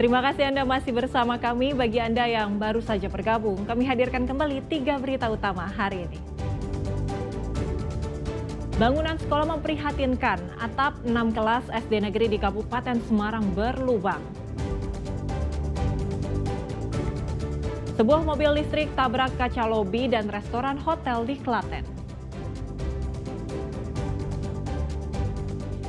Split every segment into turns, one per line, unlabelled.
Terima kasih Anda masih bersama kami. Bagi Anda yang baru saja bergabung, kami hadirkan kembali 3 berita utama hari ini. Bangunan sekolah memprihatinkan, atap 6 kelas SD negeri di Kabupaten Semarang berlubang. Sebuah mobil listrik tabrak kaca lobi dan restoran hotel di Klaten.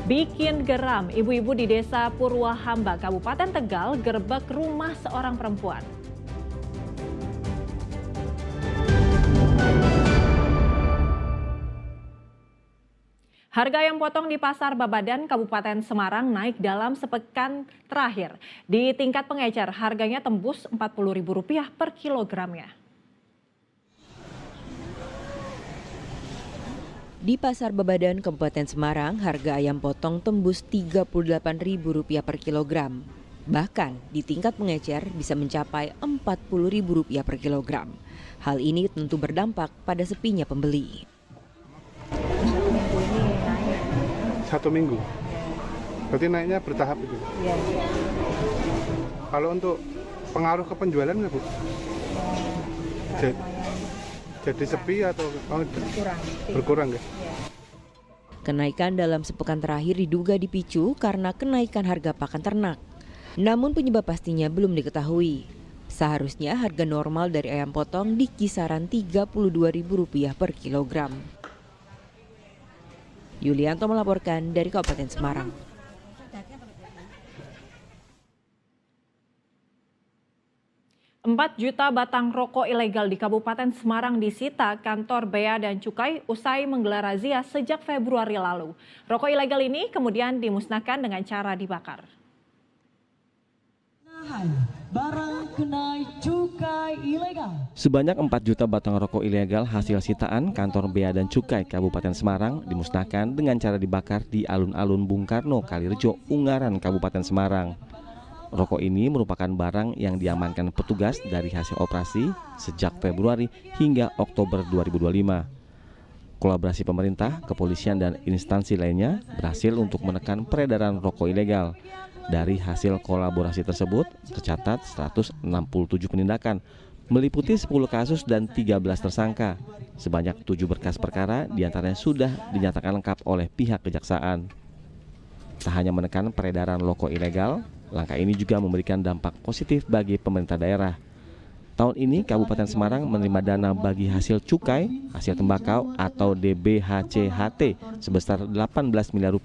Bikin geram, ibu-ibu di Desa Purwahamba, Kabupaten Tegal gerbek rumah seorang perempuan. Harga ayam potong di Pasar Babadan, Kabupaten Semarang naik dalam sepekan terakhir. Di tingkat pengecer, harganya tembus Rp40.000 per kilogramnya.
Di Pasar Babadan, Kabupaten Semarang, harga ayam potong tembus Rp38.000 per kilogram. Bahkan di tingkat pengecer bisa mencapai Rp40.000 per kilogram. Hal ini tentu berdampak pada sepinya pembeli.
Satu minggu, berarti naiknya bertahap itu.
Iya.
Kalau untuk pengaruh ke penjualan nggak, Bu? Jadi sepi atau berkurang ya?
Kenaikan dalam sepekan terakhir diduga dipicu karena kenaikan harga pakan ternak. Namun penyebab pastinya belum diketahui. Seharusnya harga normal dari ayam potong di kisaran Rp32.000 per kilogram. Yulianto melaporkan dari Kabupaten Semarang.
Empat juta batang rokok ilegal di Kabupaten Semarang disita kantor Bea dan Cukai usai menggelar razia sejak Februari lalu. Rokok ilegal ini kemudian dimusnahkan dengan cara dibakar.
Barang kenai cukai ilegal.
Sebanyak 4 juta batang rokok ilegal hasil sitaan kantor Bea dan Cukai Kabupaten Semarang dimusnahkan dengan cara dibakar di alun-alun Bung Karno, Kalirejo, Ungaran, Kabupaten Semarang. Rokok ini merupakan barang yang diamankan petugas dari hasil operasi sejak Februari hingga Oktober 2025. Kolaborasi pemerintah, kepolisian, dan instansi lainnya berhasil untuk menekan peredaran rokok ilegal. Dari hasil kolaborasi tersebut, tercatat 167 penindakan, meliputi 10 kasus dan 13 tersangka. Sebanyak 7 berkas perkara diantaranya sudah dinyatakan lengkap oleh pihak kejaksaan. Tak hanya menekan peredaran rokok ilegal, langkah ini juga memberikan dampak positif bagi pemerintah daerah. Tahun ini Kabupaten Semarang menerima dana bagi hasil cukai, hasil tembakau atau DBHC-HT sebesar Rp18 miliar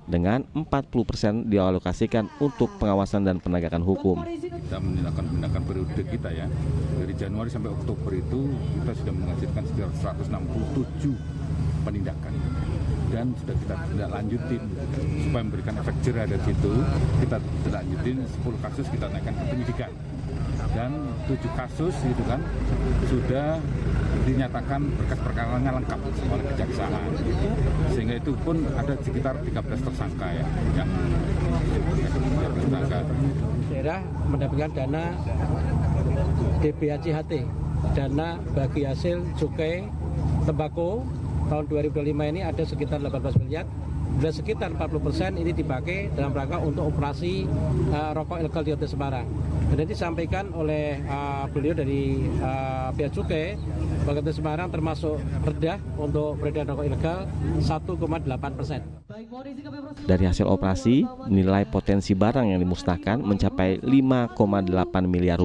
dengan 40% dialokasikan untuk pengawasan dan penegakan hukum.
Kita menjalankan penindakan periode kita ya, dari Januari sampai Oktober itu kita sudah menghasilkan sekitar 167 penindakan. Dan sudah kita tidak lanjutin supaya memberikan efek jerah dari situ, kita tidak lanjutin 10 kasus kita naikkan ke penyidikan dan 7 kasus itu kan sudah dinyatakan berkas perkaranya lengkap oleh kejaksaan, sehingga itu pun ada sekitar 13 tersangka ya yang tersangka.
Daerah mendapatkan dana DBHC-HT, dana bagi hasil cukai tembakau tahun 2025 ini ada sekitar 18 miliar, dan sekitar 40% ini dipakai dalam rangka untuk operasi rokok ilegal di Kota Semarang. Dan ini disampaikan oleh beliau dari Bea Cukai, bahwa Kota Semarang termasuk rendah untuk peredaran rokok ilegal 1,8%.
Dari hasil operasi, nilai potensi barang yang dimusnahkan mencapai Rp5,8 miliar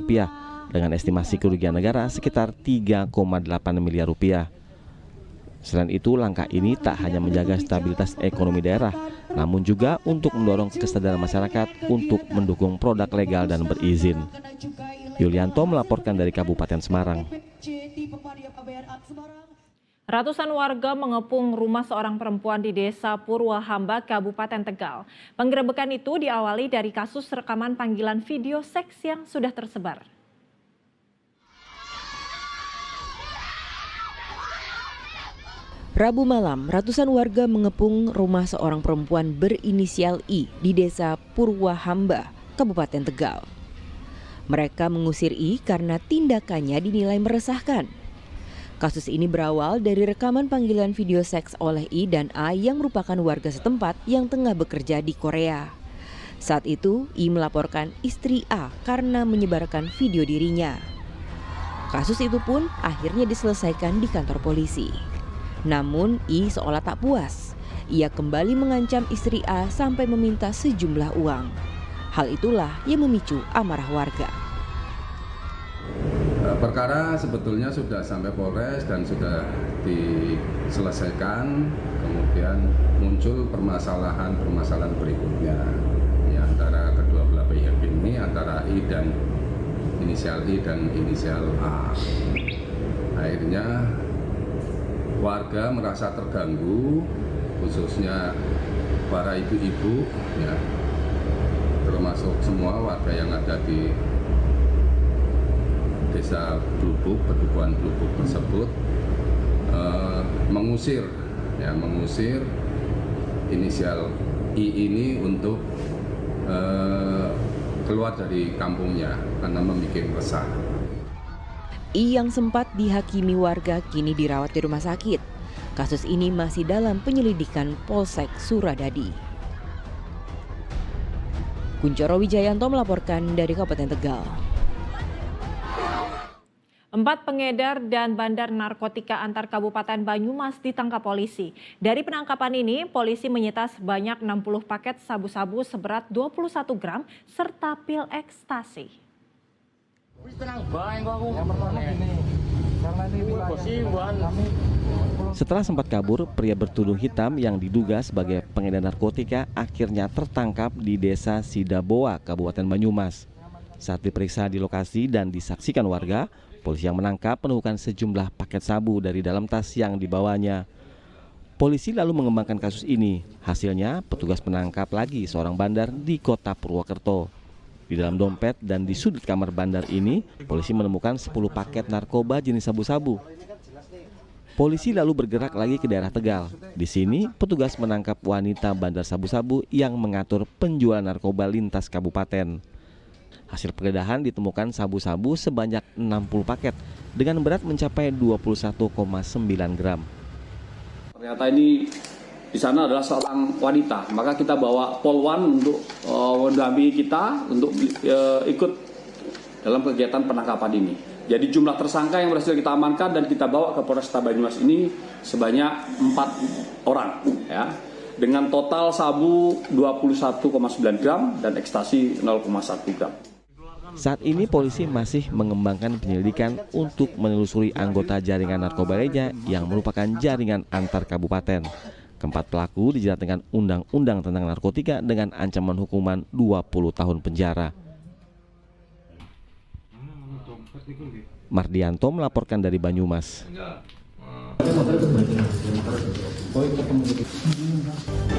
dengan estimasi kerugian negara sekitar Rp3,8 miliar. Selain itu, langkah ini tak hanya menjaga stabilitas ekonomi daerah, namun juga untuk mendorong kesadaran masyarakat untuk mendukung produk legal dan berizin. Yulianto melaporkan dari Kabupaten Semarang.
Ratusan warga mengepung rumah seorang perempuan di Desa Purwahamba, Kabupaten Tegal. Penggerebekan itu diawali dari kasus rekaman panggilan video seks yang sudah tersebar.
Rabu malam, ratusan warga mengepung rumah seorang perempuan berinisial I di Desa Purwahamba, Kabupaten Tegal. Mereka mengusir I karena tindakannya dinilai meresahkan. Kasus ini berawal dari rekaman panggilan video seks oleh I dan A yang merupakan warga setempat yang tengah bekerja di Korea. Saat itu, I melaporkan istri A karena menyebarkan video dirinya. Kasus itu pun akhirnya diselesaikan di kantor polisi. Namun, I seolah tak puas. Ia kembali mengancam istri A sampai meminta sejumlah uang. Hal itulah yang memicu amarah warga.
Perkara sebetulnya sudah sampai Polres dan sudah diselesaikan. Kemudian muncul permasalahan berikutnya ya, antara kedua belah pihak ini, antara inisial I dan inisial A. Akhirnya warga merasa terganggu, khususnya para ibu-ibu ya, termasuk semua warga yang ada di Desa Blubuk, Pedukuhan Blubuk tersebut mengusir inisial I ini untuk keluar dari kampungnya karena membuat resah.
I yang sempat dihakimi warga kini dirawat di rumah sakit. Kasus ini masih dalam penyelidikan Polsek Suradadi. Kuncoro Wijayanto melaporkan dari Kabupaten Tegal.
4 pengedar dan bandar narkotika antar Kabupaten Banyumas ditangkap polisi. Dari penangkapan ini, polisi menyita sebanyak 60 paket sabu-sabu seberat 21 gram serta pil ekstasi.
Setelah sempat kabur, pria bertudung hitam yang diduga sebagai pengedar narkotika akhirnya tertangkap di Desa Sidaboa, Kabupaten Banyumas. Saat diperiksa di lokasi dan disaksikan warga, polisi yang menangkap menemukan sejumlah paket sabu dari dalam tas yang dibawanya. Polisi lalu mengembangkan kasus ini. Hasilnya, petugas menangkap lagi seorang bandar di Kota Purwokerto. Di dalam dompet dan di sudut kamar bandar ini, polisi menemukan 10 paket narkoba jenis sabu-sabu. Polisi lalu bergerak lagi ke daerah Tegal. Di sini, petugas menangkap wanita bandar sabu-sabu yang mengatur penjualan narkoba lintas kabupaten. Hasil penggeledahan ditemukan sabu-sabu sebanyak 60 paket dengan berat mencapai 21,9 gram.
Ternyata ini di sana adalah seorang wanita, maka kita bawa Polwan untuk mendampingi kita untuk ikut dalam kegiatan penangkapan ini. Jadi jumlah tersangka yang berhasil kita amankan dan kita bawa ke Polresta Banyumas ini sebanyak 4 orang, ya, dengan total sabu 21,9 gram dan ekstasi 0,1 gram.
Saat ini polisi masih mengembangkan penyelidikan untuk menelusuri anggota jaringan narkoba lainnya yang merupakan jaringan antar kabupaten. Keempat pelaku dijerat dengan Undang-Undang tentang Narkotika dengan ancaman hukuman 20 tahun penjara. Mardianto melaporkan dari Banyumas.